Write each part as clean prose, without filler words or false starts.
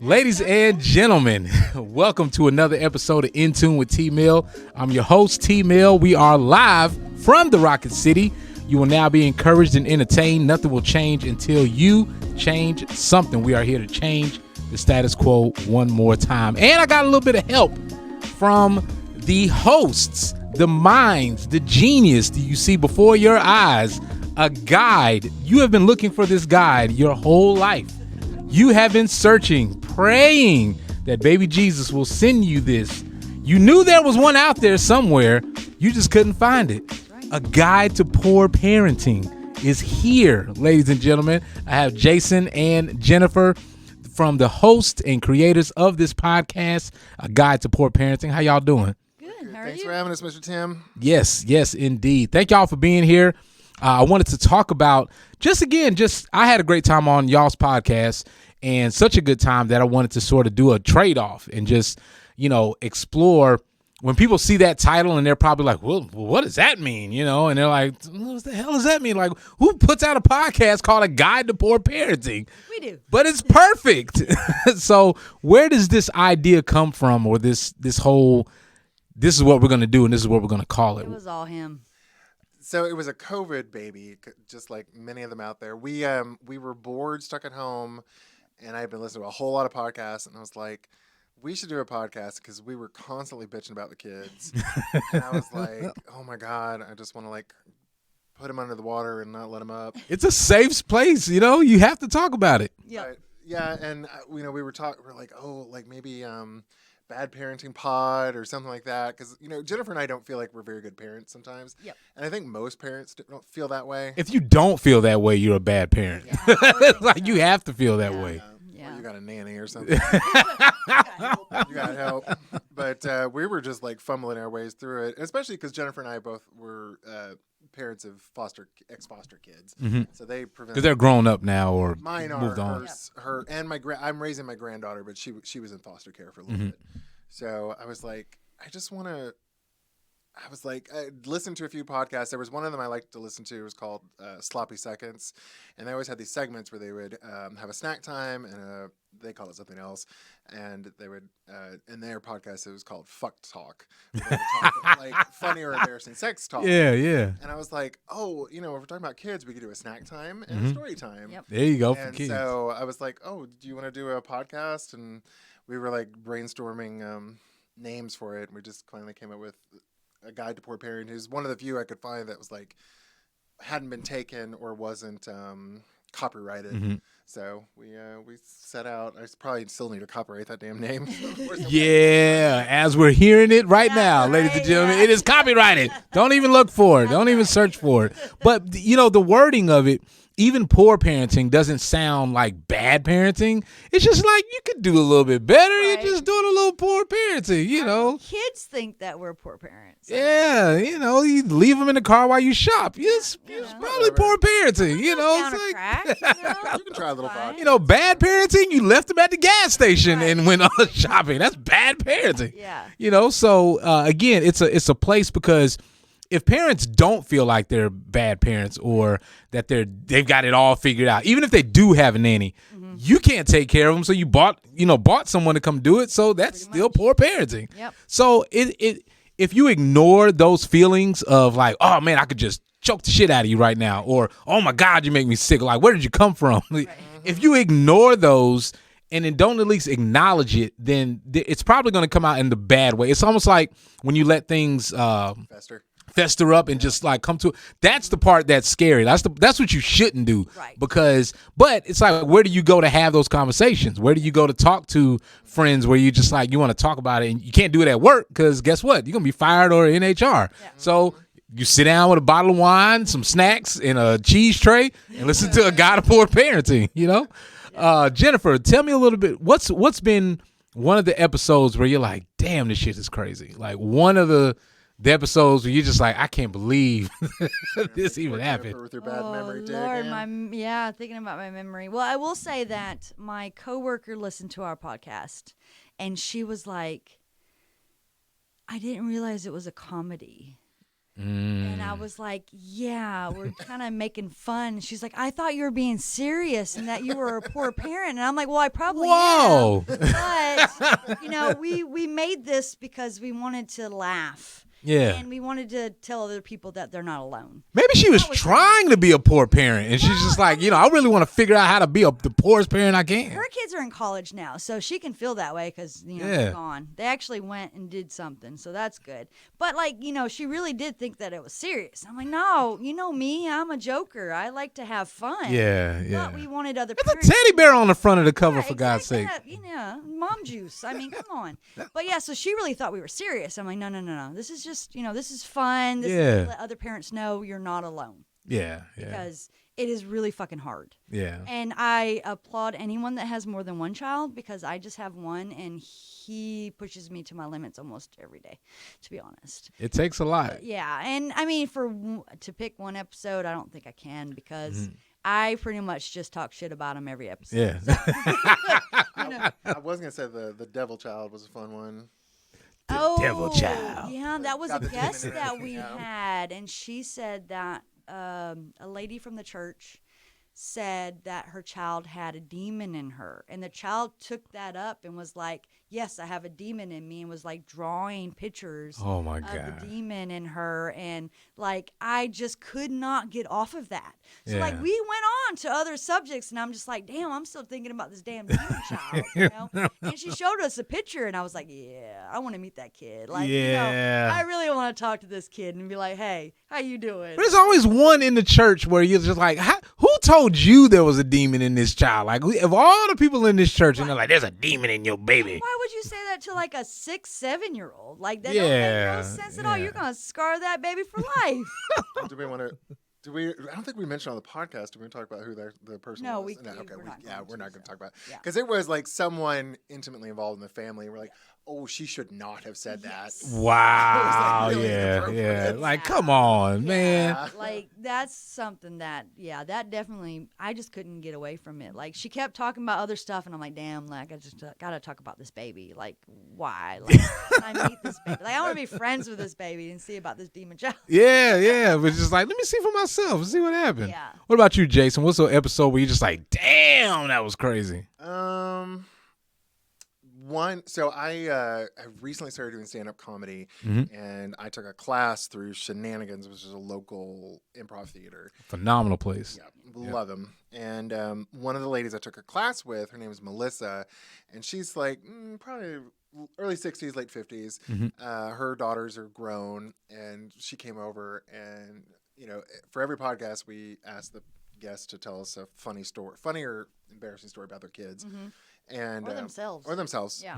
Ladies and gentlemen, welcome to another episode of In Tune with T-Mill. I'm your host, T-Mill. We are live from the Rocket City. You will now be encouraged and entertained. Nothing will change until you change something. We are here to change the status quo one more time. And I got a little bit of help from the hosts, the minds, the genius that you see before your eyes. A guide. You have been looking for this guide your whole life. You have been searching, praying that baby Jesus will send you this. You knew there was one out there somewhere. You just couldn't find it. A guide to poor parenting is here, ladies and gentlemen. I have Jason and Jennifer from the hosts and creators of this podcast, A Guide to Poor Parenting. How y'all doing? Good. How are Thanks you? for having us, Mr. Tim. Yes, indeed. Thank y'all for being here. I wanted to talk about, I had a great time on y'all's podcast and such a good time that I wanted to sort of do a trade-off and just, explore. When people see that title and they're probably like, well, what does that mean? And they're like, what the hell does that mean? Like, who puts out a podcast called A Guide to Poor Parenting? We do. But it's perfect. So where does this idea come from, or this whole, this is what we're going to do and this is what we're going to call it? It was all him. So it was a COVID baby, just like many of them out there. We were bored, stuck at home, and I had been listening to a whole lot of podcasts, and I was like, we should do a podcast because we were constantly bitching about the kids. And I was like, oh my God, I just want to put them under the water and not let them up. It's a safe place, you have to talk about it. Yeah. Yeah, and we were talking, we're like, maybe bad parenting pod or something like that, because Jennifer and I don't feel like we're very good parents sometimes. Yep. And I think most parents don't feel that way. If you don't feel that way, you're a bad parent. Yeah, you have to feel that way. Or you got a nanny or something. You got help. But we were just fumbling our ways through it, especially because Jennifer and I both were parents of ex-foster kids. Mm-hmm. So they prevent. Because they're grown up now or mine moved are on. her and I'm raising my granddaughter, but she was in foster care for a little bit. So I was like, I listened to a few podcasts. There was one of them I liked to listen to. It was called Sloppy Seconds. And they always had these segments where they would have a snack time and they call it something else. And they would, in their podcast, it was called Fuck Talk. They would talk, funny or embarrassing sex talk. Yeah. And I was like, if we're talking about kids, we could do a snack time and a story time. Yep. There you go for And kids. so I was like, do you want to do a podcast? And we were brainstorming names for it. And we just finally came up with A Guide to Poor Parenting. Who's one of the few I could find that was hadn't been taken or wasn't copyrighted. Mm-hmm. So we set out. I probably still need to copyright that damn name. Yeah, as we're hearing it right now, ladies and gentlemen, it is copyrighted. Don't even look for it. Don't even search for it. But, the wording of it, even poor parenting doesn't sound like bad parenting. It's just like you could do a little bit better. Right. You're just doing a little poor parenting, Kids think that we're poor parents. Yeah, you leave them in the car while you shop. It's probably poor parenting, Down It's a like, crack, You can try a little vodka. bad parenting, you left them at the gas station and went on shopping. That's bad parenting. Yeah. So again, it's a place because if parents don't feel like they're bad parents or that they've got it all figured out, even if they do have a nanny, you can't take care of them. So you bought someone to come do it. So that's still poor parenting. Yep. So if you ignore those feelings of like, oh man, I could just choke the shit out of you right now, or oh my God, you make me sick. Like, where did you come from? If you ignore those and then don't at least acknowledge it, then it's probably going to come out in the bad way. It's almost like when you let things fester up and just come to it. That's the part that's scary. That's what you shouldn't do. Right. But it's like, where do you go to have those conversations? Where do you go to talk to friends where you just you want to talk about it and you can't do it at work because guess what? You're going to be fired or in HR. Yeah. So you sit down with a bottle of wine, some snacks, and a cheese tray and listen to A Guide to Poor Parenting, Jennifer, tell me a little bit, what's been one of the episodes where you're like, damn, this shit is crazy? Like one of the episodes where you're just like, I can't believe this even happened. With your bad memory, Lord, thinking about my memory. Well, I will say that my coworker listened to our podcast, and she was like, I didn't realize it was a comedy. And I was like, yeah, we're kind of making fun. She's like, I thought you were being serious and that you were a poor parent. And I'm like, well, I probably Whoa. am. But, we made this because we wanted to laugh. Yeah. And we wanted to tell other people that they're not alone. Maybe she was trying to be a poor parent, and she's just like, I really want to figure out how to be the poorest parent I can. Her kids are in college now, so she can feel that way because, Yeah. they're gone. They actually went and did something, so that's good. But, she really did think that it was serious. I'm like, no, you know me, I'm a joker. I like to have fun. Yeah. But we wanted other There's parents. a teddy bear on the front of the cover, Yeah, for God's sake. exactly. Mom juice. I mean, come on. But yeah, so she really thought we were serious. I'm like, no. This is just, this is fun. This is to let other parents know you're not alone. Yeah. Because it is really fucking hard. Yeah. And I applaud anyone that has more than one child because I just have one and he pushes me to my limits almost every day, to be honest. It takes a lot. Yeah. And I mean, to pick one episode, I don't think I can because I pretty much just talk shit about him every episode. Yeah. So, I was gonna say the Devil Child was a fun one. Devil Child. Yeah, that was a Got the guest demon that in it, we had, and she said that a lady from the church said that her child had a demon in her, and the child took that up and was like, yes, I have a demon in me, and was like drawing pictures Oh my of God. the demon in her, and I just could not get off of that. So Yeah. we went on to other subjects, and I'm just like, damn, I'm still thinking about this damn demon child, And she showed us a picture, and I was like, yeah, I want to meet that kid. I really want to talk to this kid and be like, hey, how you doing? But there's always one in the church where you're just like, who told you there was a demon in this child? Like, of all the people in this church, and they're like, there's a demon in your baby. Why would you say that to like a 6, 7-year-old? Like that don't make no sense at all. You're gonna scar that baby for life. Do we want to? I don't think we mentioned on the podcast. Do we talk about who the person No, was? we're not We're not going to talk about it. Yeah. Because it was like someone intimately involved in the family. And we're like, oh, she should not have said that. Wow. It was, like, really Yeah. inappropriate. Like, come on, man. Like that's something that that definitely I just couldn't get away from it. Like she kept talking about other stuff, and I'm like, damn, like I just gotta talk about this baby. Like why? Like can I meet this baby? Like I want to be friends with this baby and see about this demon child. Yeah. But just like, let me see for myself and see what happened. Yeah. What about you, Jason? What's the episode where you're just like, damn, that was crazy? So I recently started doing stand-up comedy, and I took a class through Shenanigans, which is a local improv theater. Phenomenal place. Yeah, love them. And one of the ladies I took a class with, her name is Melissa, and she's like probably early 60s, late 50s. Her daughters are grown, and she came over, and for every podcast we ask the guests to tell us a funny or embarrassing story about their kids. And Or themselves. Yeah.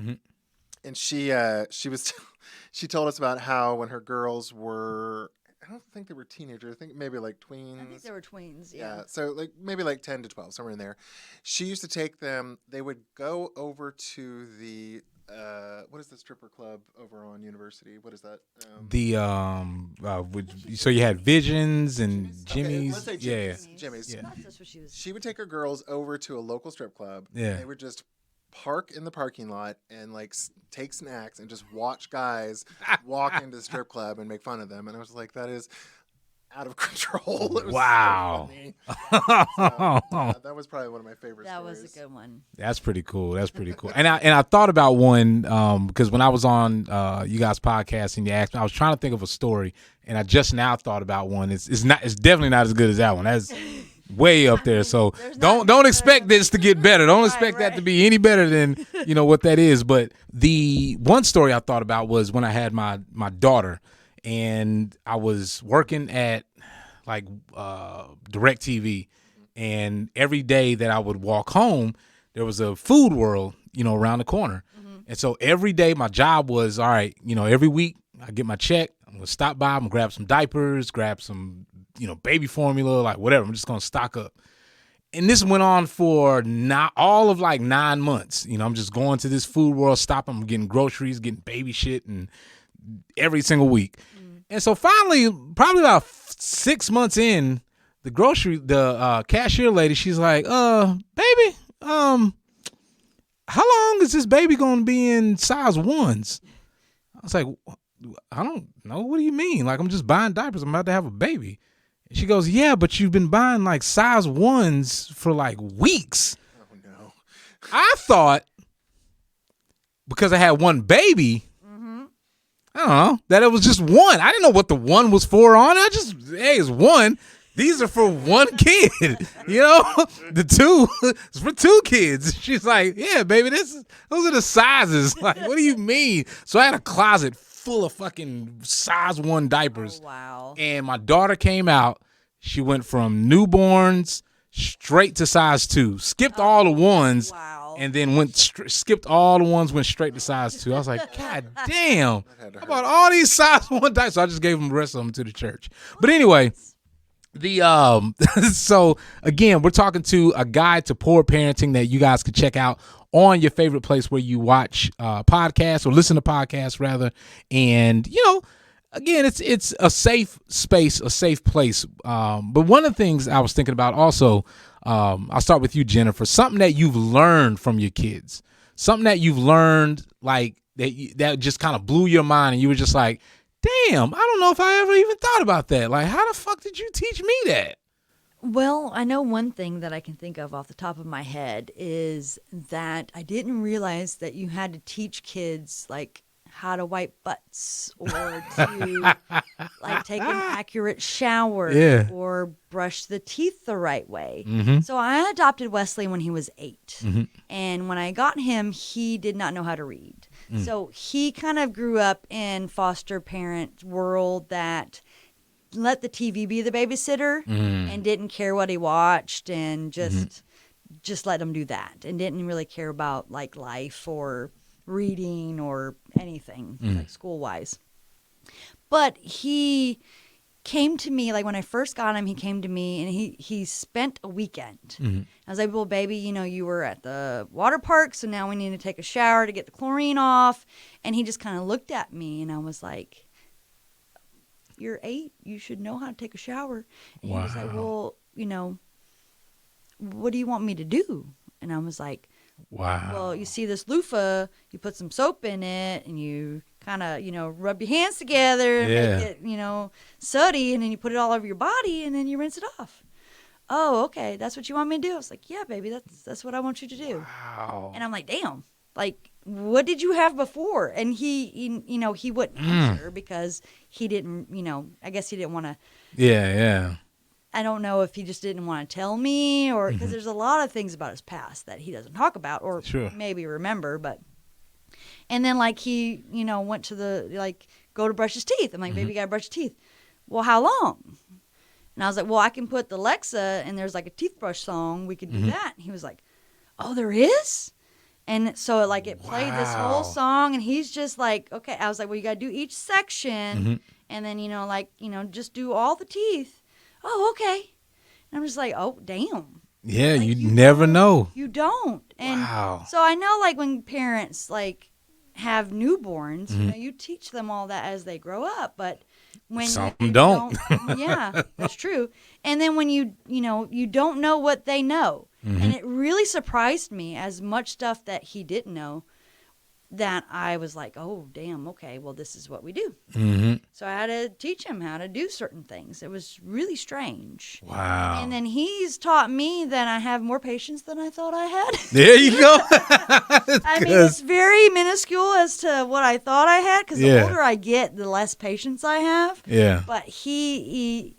And she told us about how when her girls were, I don't think they were teenagers, I think maybe like tweens. I think they were tweens. Yeah. So like maybe like 10 to 12, somewhere in there. She used to take them. They would go over to the what is the stripper club over on University? What is that? So you had Visions and Jimmy's. Okay, let's say Jimmy's. Yeah. That's what she was. She would take her girls over to a local strip club. Yeah. They would just park in the parking lot and like take snacks and just watch guys walk into the strip club and make fun of them. And I was like, that is out of control. It was Wow. so funny. That was probably one of my favorite stories. That was a good one. That's pretty cool. And I thought about one because when I was on you guys' podcast and you asked me, I was trying to think of a story, and I just now thought about one. It's definitely not as good as that one. That's way up there. So don't expect this to get better. Don't expect that to be any better than what that is. But the one story I thought about was when I had my daughter, and I was working at like DirecTV, and every day that I would walk home, there was a Food World, around the corner. And so every day my job was, all right, every week I get my check, I'm gonna stop by, I'm gonna grab some diapers, grab some baby formula, like whatever. I'm just going to stock up. And this went on for not all of like 9 months. I'm just going to this Food World, stopping, I'm getting groceries, getting baby shit, and every single week. And so finally, probably about 6 months in, the cashier lady, she's like, baby, how long is this baby going to be in size 1s? I was like, I don't know. What do you mean? Like, I'm just buying diapers. I'm about to have a baby. She goes, yeah, but you've been buying like size 1s for like weeks. Oh no. I thought because I had one baby, I don't know, that it was just one. I didn't know what the one was for on it. I just, hey, it's one. These are for one kid, you know. The two is for 2 kids. She's like, yeah, baby, those are the sizes. Like, what do you mean? So I had a closet full of fucking size 1 diapers. Oh, wow. And my daughter came out. She went from newborns straight to size 2. Skipped all the ones. Wow. And then skipped all the ones, went straight to size 2. I was like, God damn. How about all these size 1 diapers? So I just gave them the rest of them to the church. But anyway, so again, we're talking to a guide to poor parenting that you guys can check out on your favorite place where you watch podcasts or listen to podcasts rather. And, you know, again, it's a safe space, a safe place. But one of the things I was thinking about also, I'll start with you, Jennifer, something that you've learned from your kids, something that you've learned like that just kind of blew your mind and you were just like, damn, I don't know if I ever even thought about that. Like, how the fuck did you teach me that? Well, I know one thing that I can think of off the top of my head is that I didn't realize that you had to teach kids, like, how to wipe butts or to like take an accurate shower or brush the teeth the right way. So I adopted Wesley when he was 8. And when I got him, he did not know how to read. So he kind of grew up in foster parent world that let the TV be the babysitter and didn't care what he watched and just let him do that and didn't really care about like life or reading or anything like school wise. But he came to me, like when I first got him, he came to me and he spent a weekend. I was like, well, baby, you know, you were at the water park, so now we need to take a shower to get the chlorine off. And he just kind of looked at me and I was like, you're 8, you should know how to take a shower. And he was like, well, you know, what do you want me to do? And I was like, wow. Well, you see this loofah, you put some soap in it and you kind of, you know, rub your hands together and make it, you know, sooty, and then you put it all over your body and then you rinse it off. Oh, okay. That's what you want me to do? I was like, yeah, baby, that's what I want you to do. Wow. And I'm like, damn, like, what did you have before? And he you know, he wouldn't answer because he didn't, you know, I guess he didn't want to. Yeah. I don't know if he just didn't want to tell me or because there's a lot of things about his past that he doesn't talk about or maybe remember. But and then like he, you know, went to the like go to brush his teeth. I'm like, baby, you got to brush your teeth. Well, how long? And I was like, well, I can put the Alexa and there's like a teeth brush song. We could do that. And he was like, oh, there is? And so it played this whole song and he's just like, okay. I was like, well, you got to do each section and then, you know, like, you know, just do all the teeth. Oh, okay. And I'm just like, oh, damn. Yeah, like, you never know. You don't. And so I know like when parents like have newborns, you know, you teach them all that as they grow up, but when some you don't. Yeah, that's true. And then when you know, you don't know what they know. And it really surprised me as much stuff that he didn't know that I was like, oh, damn, okay, well, this is what we do. So I had to teach him how to do certain things. It was really strange. Wow. And then he's taught me that I have more patience than I thought I had. There you go. I mean, it's very minuscule as to what I thought I had because the older I get, the less patience I have. Yeah. But he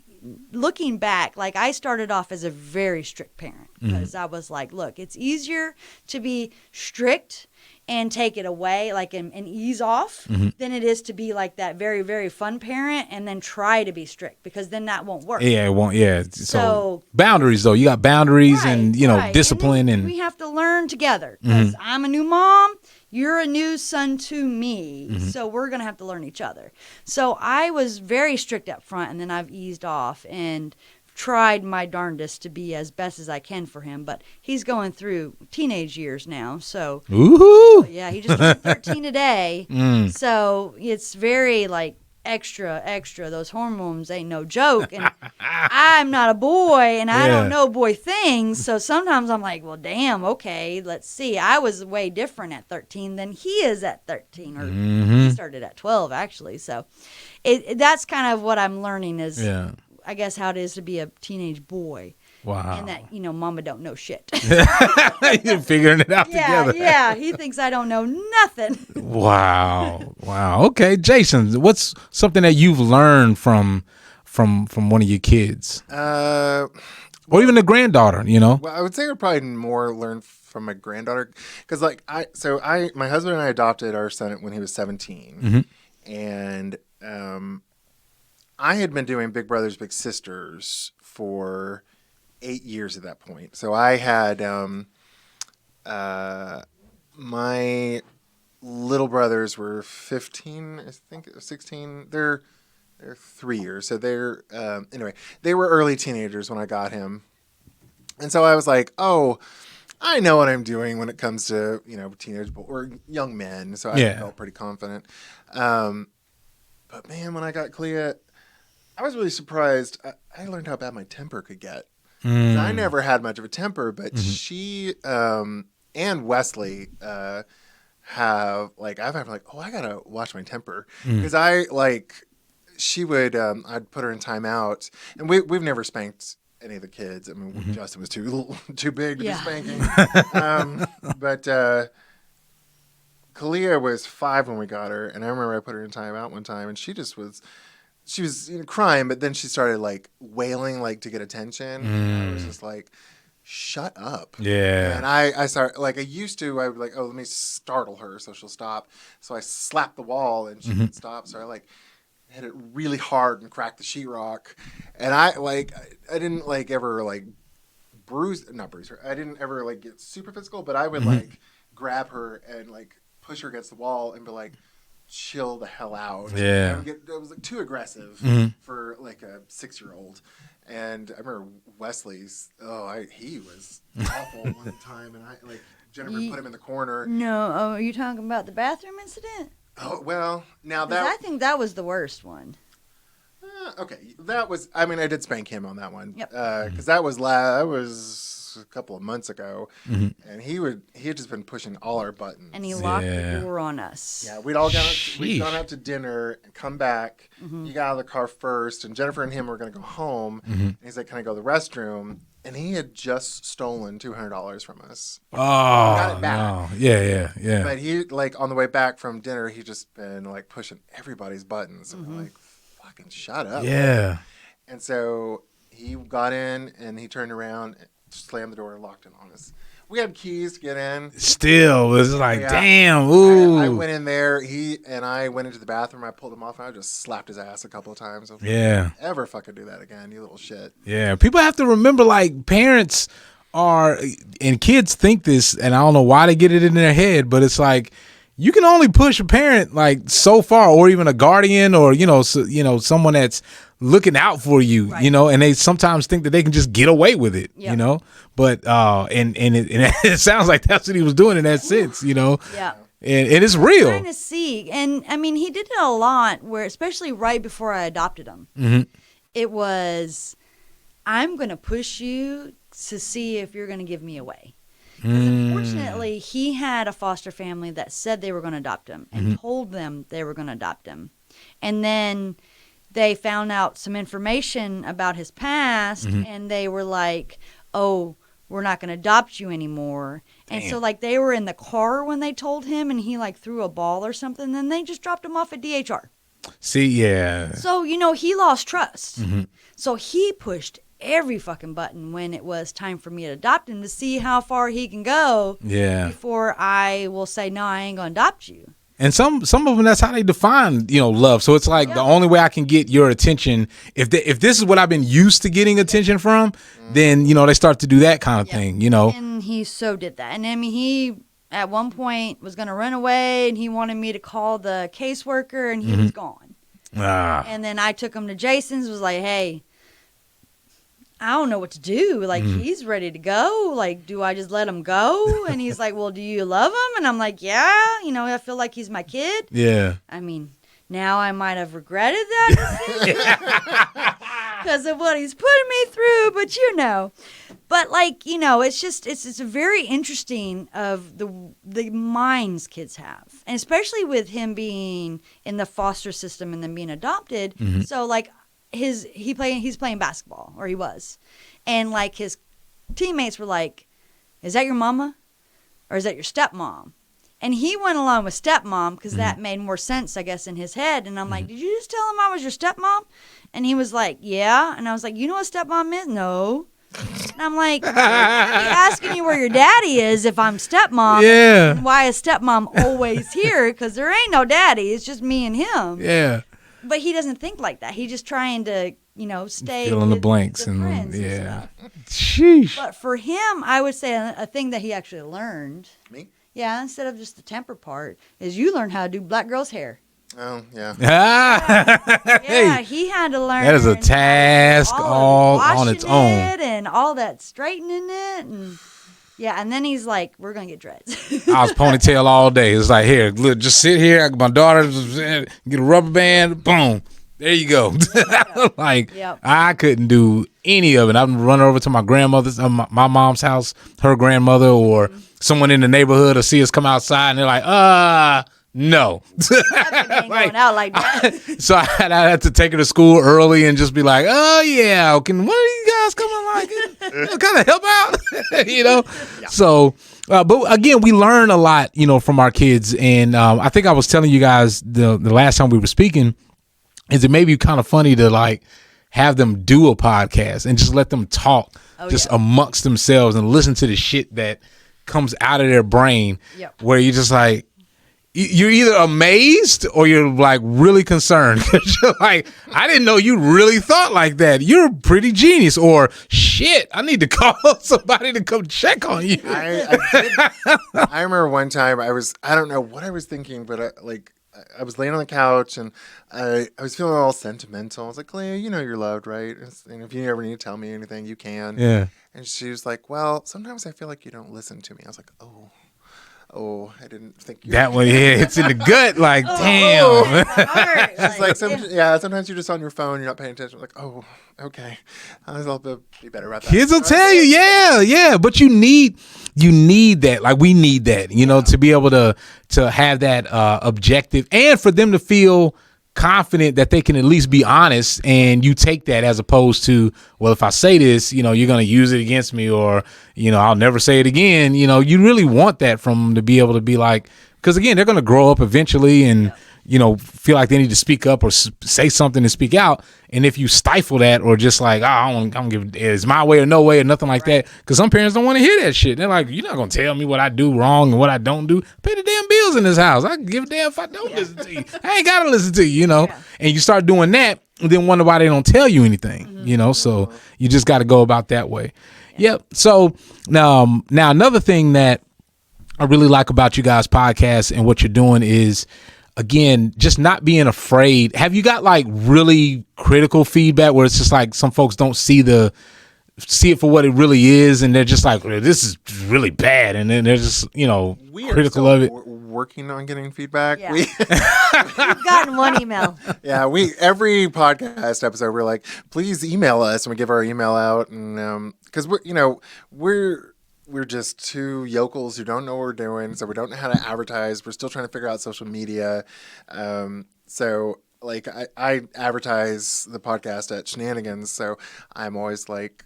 looking back, like I started off as a very strict parent because I was like, look, it's easier to be strict and take it away, like and ease off, than it is to be like that very, very fun parent and then try to be strict because then that won't work. Yeah, it won't. Yeah. So boundaries, though. You got boundaries and, you know, discipline. And we have to learn together because I'm a new mom. You're a new son to me. So we're going to have to learn each other. So I was very strict up front and then I've eased off and tried my darndest to be as best as I can for him, but he's going through teenage years now, so woohoo! Yeah, he just turned 13 today, so it's very like extra. Those hormones ain't no joke. And I'm not a boy, and I don't know boy things. So sometimes I'm like, well, damn, okay, let's see. I was way different at 13 than he is at 13. Or he started at 12, actually. So that's kind of what I'm learning is, I guess, how it is to be a teenage boy. Wow. And that, mama don't know shit. You're figuring it out together. Yeah. He thinks I don't know nothing. Wow. Okay, Jason, what's something that you've learned from one of your kids? Or even a granddaughter, Well, I would say I would probably more learn from my granddaughter. Because, my husband and I adopted our son when he was 17. And I had been doing Big Brothers Big Sisters for 8 years at that point. So I had my little brothers were 15, I think, 16. They're 3 years. So they're anyway, they were early teenagers when I got him. And so I was like, oh, I know what I'm doing when it comes to, teenage or young men. So I felt pretty confident. But man, when I got Clea, I was really surprised. I learned how bad my temper could get. I never had much of a temper, but she and Wesley have I've had oh, I gotta watch my temper because she would I'd put her in timeout, and we've never spanked any of the kids. I mean, Justin was too big to be spanking, but Kalia was 5 when we got her, and I remember I put her in timeout one time, and she was crying, but then she started wailing to get attention. And I was just like, shut up. Yeah. And I started I used to. I would oh, let me startle her so she'll stop. So I slapped the wall and she would stop. So I hit it really hard and cracked the sheetrock. And I didn't ever not bruise her. I didn't ever get super physical, but I would grab her and push her against the wall and be like, chill the hell out. Yeah. It was too aggressive for a 6-year-old. And I remember Wesley's, he was awful one time, and Jennifer put him in the corner. No, are you talking about the bathroom incident? Oh, well, now 'Cause I think that was the worst one. Okay, that was, I did spank him on that one. Yep. Because that was a couple of months ago, and he had just been pushing all our buttons. And he locked the door on us. Yeah, we'd gone out to dinner and come back. He got out of the car first, and Jennifer and him were going to go home. And he's like, "Can I go to the restroom?" And he had just stolen $200 from us. Oh, got it back. No. Yeah. But he on the way back from dinner, he just been pushing everybody's buttons. And we're fucking shut up. Yeah. And so he got in and he turned around, slammed the door, and locked it on us. We had keys to get in. Still, it was damn. Ooh. I went in there. He and I went into the bathroom. I pulled him off, and I just slapped his ass a couple of times. I was like, ever fucking do that again, you little shit. Yeah. People have to remember, parents are, and kids think this, and I don't know why they get it in their head, but it's you can only push a parent so far, or even a guardian, or someone that's looking out for you, right. And they sometimes think that they can just get away with it, but and it sounds like that's what he was doing in that sense, Yeah. And it's real. Trying to see, and he did it a lot, where especially right before I adopted him, it was, I'm going to push you to see if you're going to give me away. Because unfortunately, he had a foster family that said they were going to adopt him and told them they were going to adopt him. And then they found out some information about his past, and they were like, oh, we're not going to adopt you anymore. Damn. And so, they were in the car when they told him, and he, threw a ball or something, and they just dropped him off at DHR. See, yeah. So, he lost trust. So he pushed every fucking button when it was time for me to adopt him to see how far he can go before I will say, no, I ain't going to adopt you. And some of them, that's how they define, love. So it's the only way I can get your attention, if this is what I've been used to getting attention from, then, they start to do that kind of thing, And he so did that. And he at one point was going to run away, and he wanted me to call the caseworker, and he was gone. And then I took him to Jason's, was like, hey, I don't know what to do. He's ready to go. Do I just let him go? And he's like, well, do you love him? And I'm like, yeah. I feel like he's my kid. Yeah. now I might have regretted that because of what he's putting me through. But it's very interesting of the minds kids have, and especially with him being in the foster system and then being adopted. Mm-hmm. So like he's playing basketball, or he was, and like his teammates were like, "Is that your mama, or is that your stepmom?" And he went along with stepmom because that made more sense, I guess, in his head. And I'm like, "Did you just tell him I was your stepmom?" And he was like, "Yeah." And I was like, "You know what stepmom is?" "No." And I'm like, "I'm asking you where your daddy is if I'm stepmom. Yeah. And why is stepmom always here? Because there ain't no daddy. It's just me and him." Yeah. But he doesn't think like that. He's just trying to, stay Fill in the with blanks the and friends and yeah. stuff. Sheesh. But for him, I would say a thing that he actually learned. Me? Yeah, instead of just the temper part, is you learn how to do black girls' hair. Oh, yeah. Ah. Yeah, he had to learn. That is a task all on its own. And all that straightening it. And yeah, and then he's like, "We're going to get dreads." I was ponytail all day. It's like, here, look, just sit here. I got my daughter, get a rubber band, boom. There you go. Like, Yep. I couldn't do any of it. I'm running over to my grandmother's, my mom's house, her grandmother, or someone in the neighborhood will see us come outside, and they're like, no. That ain't going out like that. So I had to take her to school early and just be like, "Oh yeah, can one of these guys come on, like, kind of help out?" Yeah. So, but again, we learn a lot, from our kids, and I think I was telling you guys the last time we were speaking, is it may be kind of funny to like have them do a podcast and just let them talk amongst themselves and listen to the shit that comes out of their brain. Yep. Where you're just like, you're either amazed or you're like really concerned. You're like, I didn't know you really thought like that. You're pretty genius. Or shit, I need to call somebody to come check on you. I remember one time I don't know what I was thinking, but I was laying on the couch and I was feeling all sentimental. I was like, "Leah, you know you're loved, right? And if you ever need to tell me anything, you can." Yeah. And she was like, "Well, sometimes I feel like you don't listen to me." I was like, Oh, I didn't think you That one, yeah, it's in the gut. Like, damn. It's like sometimes you're just on your phone, you're not paying attention. Like, oh, okay, I'll be better about that. Kids will tell you, yeah. But you need that. Like, we need that, to be able to have that objective, and for them to feel confident that they can at least be honest, and you take that as opposed to, well, if I say this, you're going to use it against me, or I'll never say it again. You really want that from them to be able to be like, because again, they're going to grow up eventually and feel like they need to speak up or say something and speak out. And if you stifle that, or just like, I don't give, it's my way or no way or nothing like that, because some parents don't want to hear that shit. They're like, you're not going to tell me what I do wrong and what I don't do. Pay the damn bills in this house. I can give a damn if I don't listen to you. I ain't got to listen to you, And you start doing that, and then wonder why they don't tell you anything, So you just got to go about that way. Yep. So now another thing that I really like about you guys' podcast and what you're doing is, again, just not being afraid. Have you got like really critical feedback where it's just like some folks don't see it for what it really is, and they're just like, this is really bad, and then they're just critical of it? Working on getting feedback. Yeah. We've gotten one email. Yeah, every podcast episode we're like, please email us, and we give our email out, and because we're just two yokels who don't know what we're doing, so we don't know how to advertise. We're still trying to figure out social media. So like I advertise the podcast at Shenanigans, so I'm always like,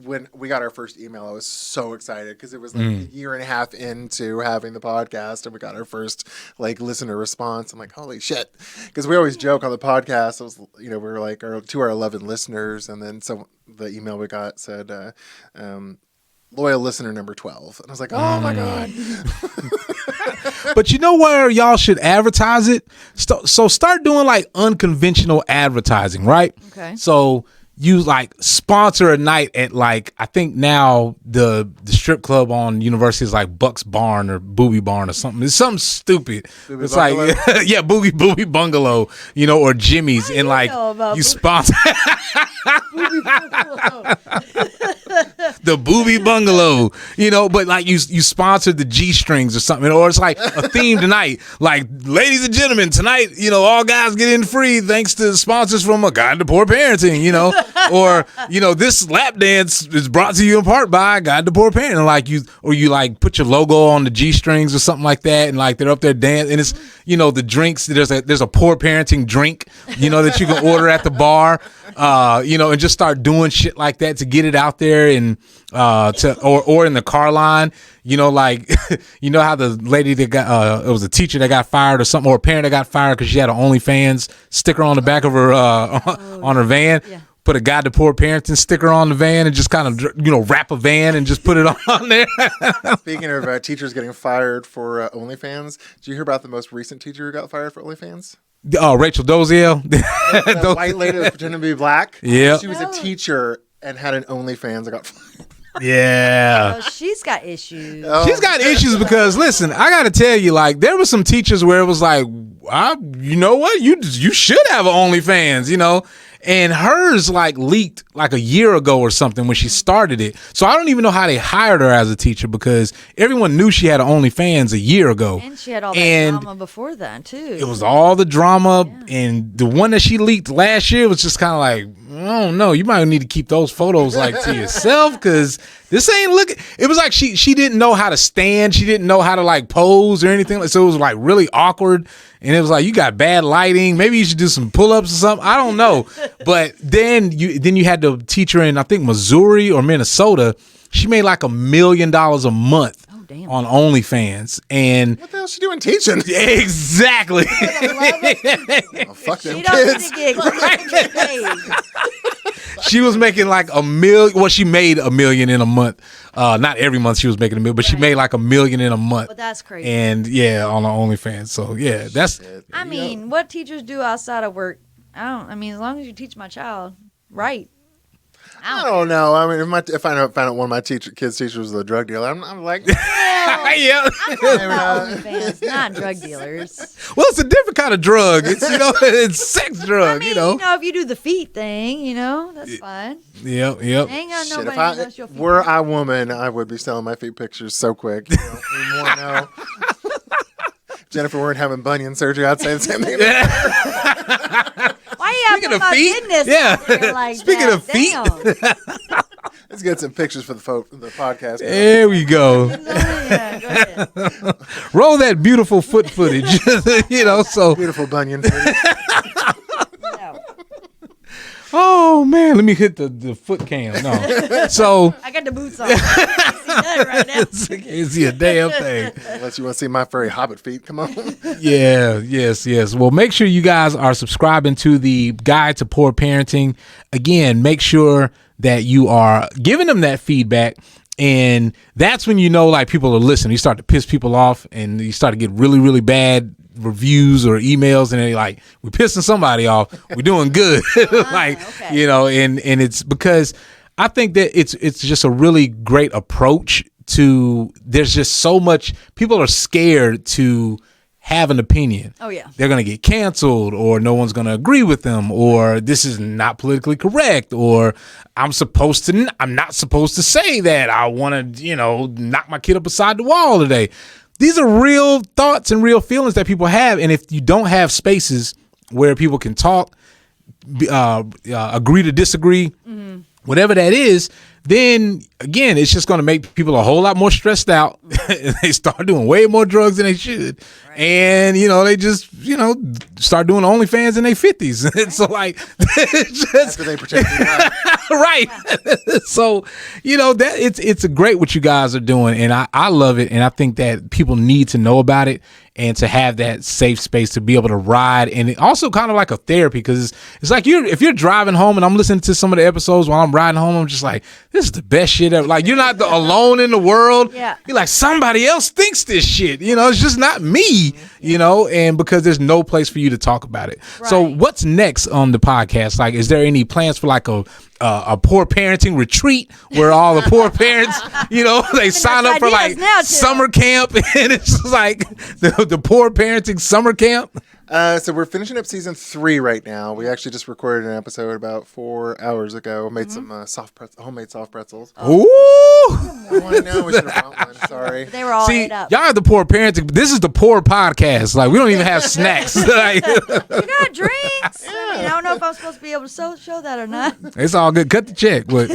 when we got our first email, I was so excited because it was like a year and a half into having the podcast, and we got our first like listener response. I'm like, holy shit. Because we always joke on the podcast, we were like to our 11 listeners, and then the email we got said, loyal listener number 12. And I was like, oh my God. But you know where y'all should advertise it? So start doing like unconventional advertising, right? Okay. So you like sponsor a night at like, I think now the strip club on University is like Buck's Barn or Booby Barn or something. It's something stupid. Booby it's Bungalow? Like, yeah, Booby Bungalow, or Jimmy's, and like you sponsor. the booby bungalow, but like you sponsored the G-strings or something, or it's like a theme tonight, like ladies and gentlemen, tonight, all guys get in free thanks to sponsors from A Guide to Poor Parenting, or, this lap dance is brought to you in part by A Guide to Poor Parenting, like you put your logo on the G-strings or something like that, and like they're up there dancing, and it's, the drinks, there's a poor parenting drink, that you can order at the bar, and just start doing shit like that to get it out there, and or in the car line, like how the lady that got it was a teacher that got fired or something, or a parent that got fired because she had an OnlyFans sticker on the back of her on her van. Yeah. Put a Guide to Poor Parenting sticker on the van and just kind of wrap a van and just put it on there. Speaking of teachers getting fired for OnlyFans, did you hear about the most recent teacher who got fired for OnlyFans? Rachel Doziel. The white lady that pretended to be black. Yeah. She was a teacher and had an OnlyFans that got fired. Yeah. Oh, she's got issues. She's got issues because, listen, I got to tell you, like, there were some teachers where it was like, you know what? You should have an OnlyFans, And hers like leaked like a year ago or something when she started it. So I don't even know how they hired her as a teacher because everyone knew she had an OnlyFans a year ago. And she had all that drama before that too. It was all the drama, and the one that she leaked last year was just kind of like, I don't know, you might need to keep those photos like to yourself because this ain't looking. It was like she didn't know how to stand. She didn't know how to like pose or anything. So it was like really awkward. And it was like, you got bad lighting. Maybe you should do some pull-ups or something. I don't know. But then you had to teach her in, I think, Missouri or Minnesota. She made like $1 million a month on OnlyFans. And what the hell is she doing teaching? Exactly. Oh, fuck them she kids. Don't need to get paid. She was making like $1 million. Well, she made $1 million in a month. Not every month she was making $1 million, but she made like $1 million in a month. But that's crazy. And yeah, on the OnlyFans. So yeah, that's. I mean, what teachers do outside of work? As long as you teach my child right. I don't know. I mean, if I found out one of my kids' teachers was a drug dealer, I'm like, yeah. I'm talking about OnlyFans, not drug dealers. Well, it's a different kind of drug. It's it's sex drug. If you do the feet thing, that's fine. Yep. Ain't got shit, nobody if knows your feet. were I a woman, I would be selling my feet pictures so quick. You more know. If Jennifer weren't having bunion surgery, I'd say the same thing. Why you Speaking have of feet, business out there like Speaking that? of feet, Damn. Let's get some pictures for the podcast. There we go. Yeah, go ahead. Roll that beautiful foot footage. So Beautiful bunion footage. No. oh man, let me hit the foot cam. No, so I got the boots on. I can't see that right now. can't see a damn thing. Unless you want to see my furry hobbit feet. Come on. Yeah, yes. Well, make sure you guys are subscribing to the Guide to Poor Parenting. Again, make sure that you are giving them that feedback. And that's when like people are listening. You start to piss people off and you start to get really, really bad reviews or emails, and they're like, we're pissing somebody off. We're doing good. Okay. And it's because I think that it's just a really great approach to, there's just so much, people are scared to have an opinion. Oh, yeah. They're going to get canceled, or no one's going to agree with them, or this is not politically correct, or I'm not supposed to say that. I want to, knock my kid up beside the wall today. These are real thoughts and real feelings that people have. And if you don't have spaces where people can talk, agree to disagree, whatever that is, then again, it's just going to make people a whole lot more stressed out. They start doing way more drugs than they should. Right. And, they just, start doing OnlyFans in their 50s. Right. So like, after they pretend to be black. Right. So, that it's a great what you guys are doing. And I love it. And I think that people need to know about it and to have that safe space to be able to ride. And it also kind of like a therapy, because it's like if you're driving home and I'm listening to some of the episodes while I'm riding home, I'm just like, this is the best shit ever. Like, you're not alone in the world. Yeah. You're like, somebody else thinks this shit. It's just not me, and because there's no place for you to talk about it. Right. So what's next on the podcast? Like, is there any plans for like a poor parenting retreat where all the poor parents, they sign up for like summer camp, and it's just like the poor parenting summer camp? So we're finishing up season 3 right now. We actually just recorded an episode about 4 hours ago. Made some homemade soft pretzels. Ooh. Oh, I know. We should have brought one. Sorry. They were all See, ate up. y'all are the poor parents. This is the poor podcast. Like, we don't even have snacks. Like, You got drinks. I mean, I don't know if I'm supposed to be able to show that or not. it's all good. Cut the check. But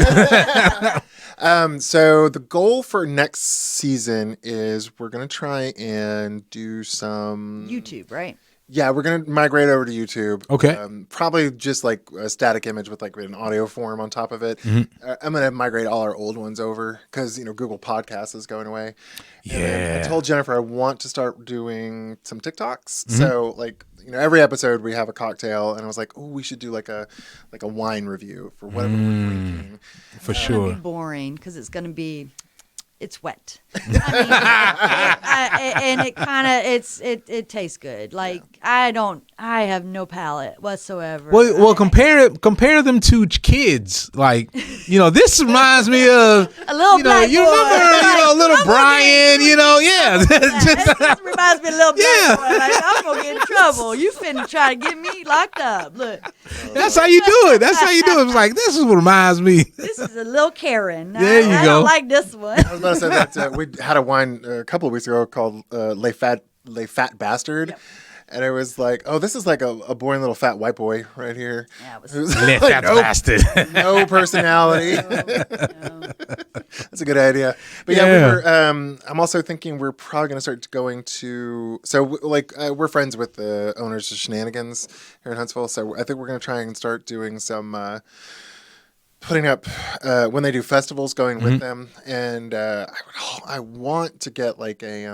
So the goal for next season is we're going to try and do some... YouTube, right? Yeah, we're going to migrate over to YouTube. Okay. Probably just like a static image with like an audio form on top of it. I'm going to migrate all our old ones over because, Google Podcasts is going away. And yeah. I told Jennifer I want to start doing some TikToks. So like, every episode we have a cocktail and I was like, oh, we should do like a wine review for whatever we're drinking. For It's sure. gonna be boring because it's gonna be, it's wet. And it kind of it tastes good. Like I have no palate whatsoever. Well, compare them to kids. Like, this reminds me of A little black you boy. remember, little Brian. Yeah. That reminds me of a little Yeah. black boy. Like, I'm gonna get in trouble. You finna try to get me locked up. Look, That's how you do it. That's how you do it. It's like, this is what reminds me. this is a little Karen. There you I go. don't like this one. I was about to say that we had a wine a couple of weeks ago called Le Fat Bastard. Yep. And it was like, oh, this is like a boring little fat white boy right here. Yeah, it was- Who's Let like, that bastard. no personality. No. That's a good idea. But yeah, I'm also thinking we're probably going to start going to. So we're friends with the owners of Shenanigans here in Huntsville. So I think we're going to try and start doing some. Putting up when they do festivals, going with them, and I want to get like a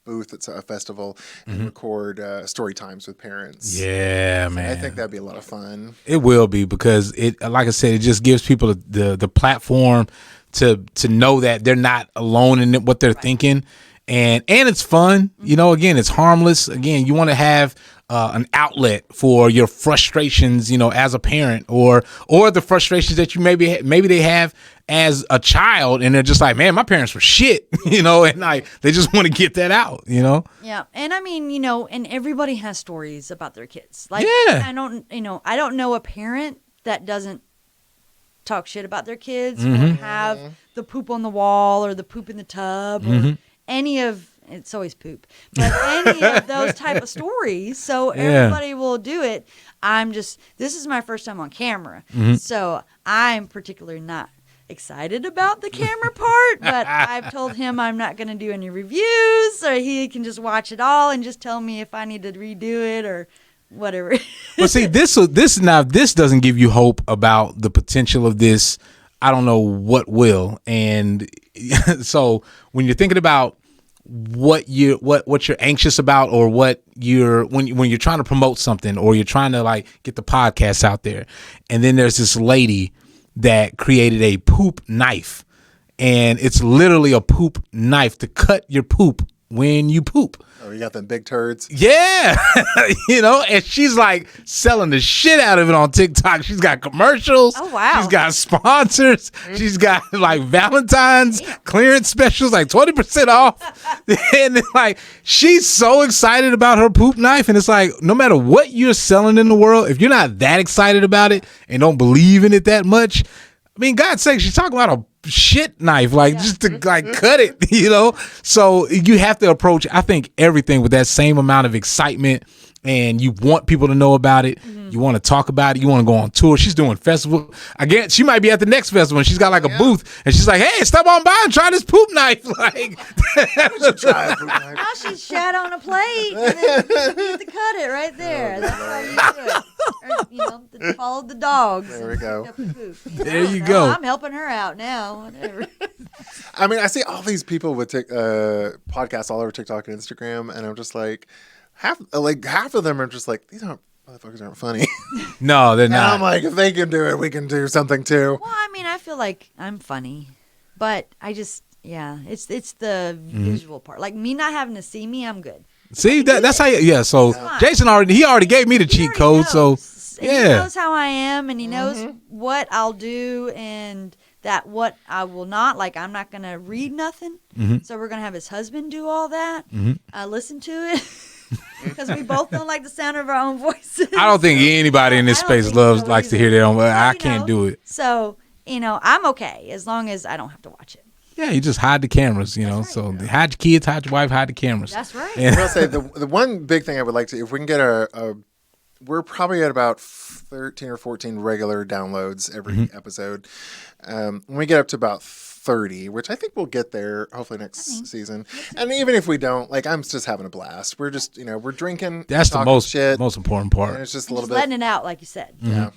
booth at a festival and record story times with parents. Yeah, So man. I think that'd be a lot of fun. It will be because it, like I said, it just gives people the platform to know that they're not alone in what they're thinking, and it's fun. Again, it's harmless. Again, you want to have an outlet for your frustrations, as a parent, or the frustrations that you maybe they have as a child, and they're just like, man, my parents were shit, and like they just want to get that out, Yeah, and I mean, and everybody has stories about their kids. Like, Yeah. I don't know a parent that doesn't talk shit about their kids or have the poop on the wall or the poop in the tub or any of. It's always poop, but any of those type of stories. So everybody will do it. This is my first time on camera, so I'm particularly not excited about the camera part, but I've told him I'm not going to do any reviews, so he can just watch it all and just tell me if I need to redo it or whatever. But see, this doesn't give you hope about the potential of this. I don't know what will. And so when you're thinking about what you're anxious about, or what when you're trying to promote something, or you're trying to like get the podcast out there, and then there's this lady that created a poop knife, and it's literally a poop knife to cut your poop when you poop. Oh, you got them big turds. Yeah. And she's like selling the shit out of it on TikTok. She's got commercials. Oh, wow. She's got sponsors. She's got like Valentine's clearance specials, like 20% off. And like, she's so excited about her poop knife. And it's like, no matter what you're selling in the world, if you're not that excited about it and don't believe in it that much, I mean, God's sake, she's talking about a shit knife, like just to like cut it, So you have to approach, I think, everything with that same amount of excitement, and you want people to know about it. You want to talk about it. You want to go on tour. She's doing festival. Again, she might be at the next festival, and she's got like a booth, and she's like, hey, stop on by and try this poop knife. Like, Try a poop knife. Now she's shat on a plate, and then you get to cut it right there. That's how you do it. Or, follow the dogs. There we go. Pick up the poop, There you go. I'm helping her out now. Whatever. I mean, I see all these people with podcasts all over TikTok and Instagram, and I'm just like, half of them are just like, these motherfuckers aren't funny. no, they're And not. I'm like, if they can do it, we can do something too. Well, I mean, I feel like I'm funny, but I just, it's the visual part. Like me not having to see me, I'm good. See, that's how so fine. Jason already gave me the cheat He code, already so knows. And yeah. he knows how I am, and he knows what I'll do and that what I will not. Like, I'm not going to read nothing. So we're going to have his husband do all that. Listen to it. Because we both don't like the sound of our own voices. I don't think anybody in this I don't space think loves so likes to either. hear their own. Well, I you can't know, do it. So, I'm okay as long as I don't have to watch it. Yeah, you just hide the cameras, you know. right. So hide your kids, hide your wife, hide the cameras. That's right. And- I'll say the one big thing I would like to, if we can get we're probably at about 13 or 14 regular downloads every episode. When we get up to about 30, which I think we'll get there hopefully next season. And even if we don't, like, I'm just having a blast. We're just, we're drinking. That's the talking most shit, important part. and it's just a And little just letting bit. it out, like you said. Yeah.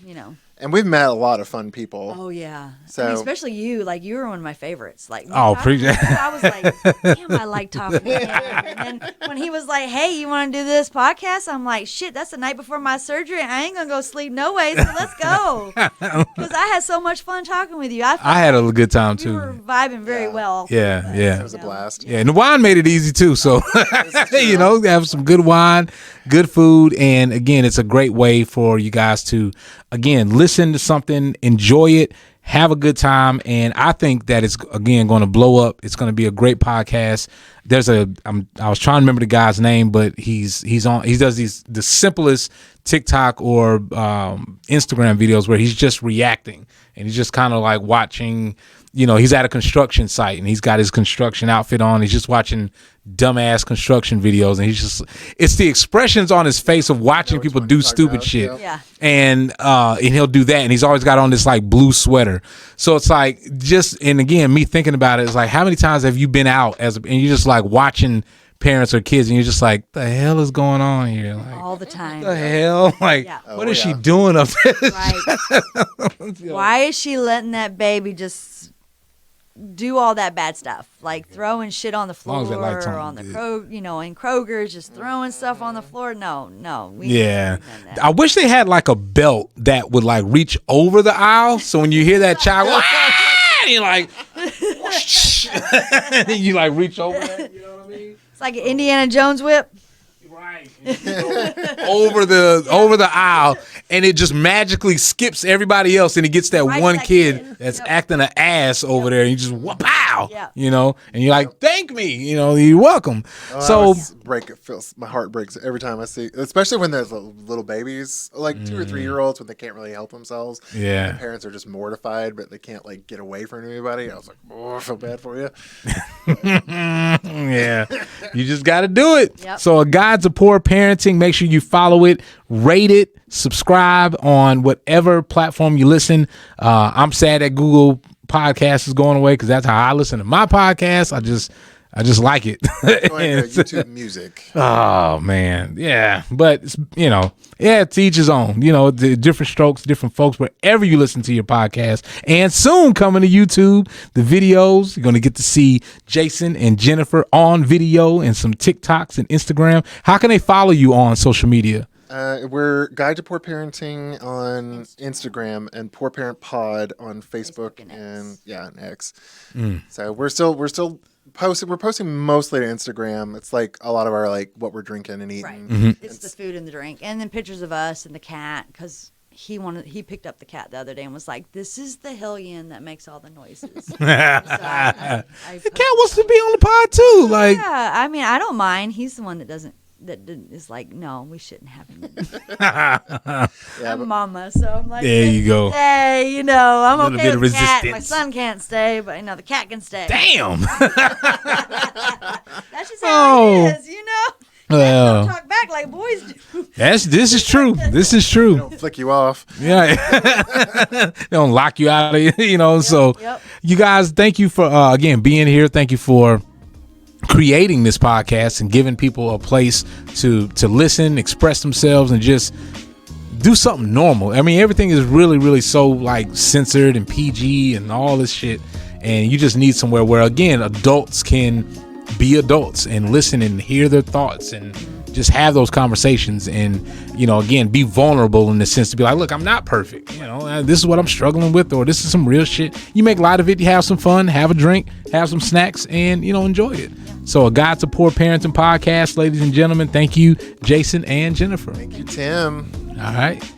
And we've met a lot of fun people. Oh yeah. So- especially you. Like you were one of my favorites. Like Oh, I appreciate- was like, damn, I like talking to him. And then when he was like, hey, you want to do this podcast? I'm like, shit, that's the night before my surgery. I ain't gonna go sleep no way. So let's go. Because I had so much fun talking with you. I I had a good time we were too. vibing very well. Yeah, yeah. It was a blast. Yeah, and the wine made it easy too. So, have some good wine, good food. And again, it's a great way for you guys to, again, listen to something, enjoy it, have a good time. And I think that it's, again, going to blow up. It's going to be a great podcast. I was trying to remember the guy's name, but he does the simplest TikTok or Instagram videos where he's just reacting and he's just kind of like watching, he's at a construction site and he's got his construction outfit on. He's just watching dumbass construction videos and it's the expressions on his face of watching people do stupid about, shit. Yeah. And he'll do that and he's always got on this like blue sweater. So it's like and again, me thinking about it, it's like, how many times have you been out and you're just like watching parents or kids and you're just like, the hell is going on here? Like, All the time. the hell? Like, Yeah. what is she doing up there? Right. Why is she letting that baby just do all that bad stuff? Like throwing shit on the floor long as they like or something on the good. in Kroger's, just throwing stuff on the floor. No. Yeah. can't do that. I wish they had like a belt that would like reach over the aisle. So when you hear that child, "Ah!" and you're like, whoosh, and then you like reach over that. You know what I mean? It's like an Indiana Jones whip. Right. over the aisle, and it just magically skips everybody else, and it gets that Right, one that kid kid. that's Yep. acting an ass over there, and you just pow, Yeah. and you're like, thank me, you're welcome. So So it feels, my heart breaks every time I see, especially when there's little babies, like 2 or 3 year olds, when they can't really help themselves. Yeah. The parents are just mortified, but they can't like get away from anybody. I was like, oh, I feel bad for you. yeah, you just got to do it. Yep. So, A Guide to Poor Parenting, make sure you follow it, rate it, subscribe on whatever platform you listen. I'm sad that Google Podcast is going away because that's how I listen to my podcast. I just like it. Going to YouTube Music. Oh man, yeah, but it's, to each his own. The different strokes, different folks. Wherever you listen to your podcast, and soon coming to YouTube, the videos you're gonna get to see Jason and Jennifer on video and some TikToks and Instagram. How can they follow you on social media? We're Guide to Poor Parenting on Instagram and Poor Parent Pod on Facebook and and X. So we're still posting. We're posting mostly to Instagram. It's like a lot of our like what we're drinking and eating. Right. It's the food and the drink, and then pictures of us and the cat because he picked up the cat the other day and was like, "This is the hellion that makes all the noises." So I The cat wants to be on the pod too. Like, yeah, I mean, I don't mind. He's the one that is like, no, we shouldn't have him. Yeah, I'm but mama, so I'm like, There you go. Stay, I'm Little okay bit with of the cat. My resistance. son can't stay, but the cat can stay. damn. That's just how Oh. it is, Well, Don't talk back like boys do. this is true. This is true. don't flick you off. Yeah. They don't lock you out of so Yep. you guys, thank you for again being here. Thank you for creating this podcast and giving people a place to listen, express themselves, and just do something normal. I mean, everything is really, really so like censored and PG and all this shit, and you just need somewhere where again adults can be adults and listen and hear their thoughts and just have those conversations and again be vulnerable in the sense to be like, look, I'm not perfect, this is what I'm struggling with, or this is some real shit. You make light of it, you have some fun, have a drink, have some snacks, and enjoy it. So A Guide to Poor Parenting podcast, ladies and gentlemen. Thank you, Jason and Jennifer. Thank you, Tim. All right.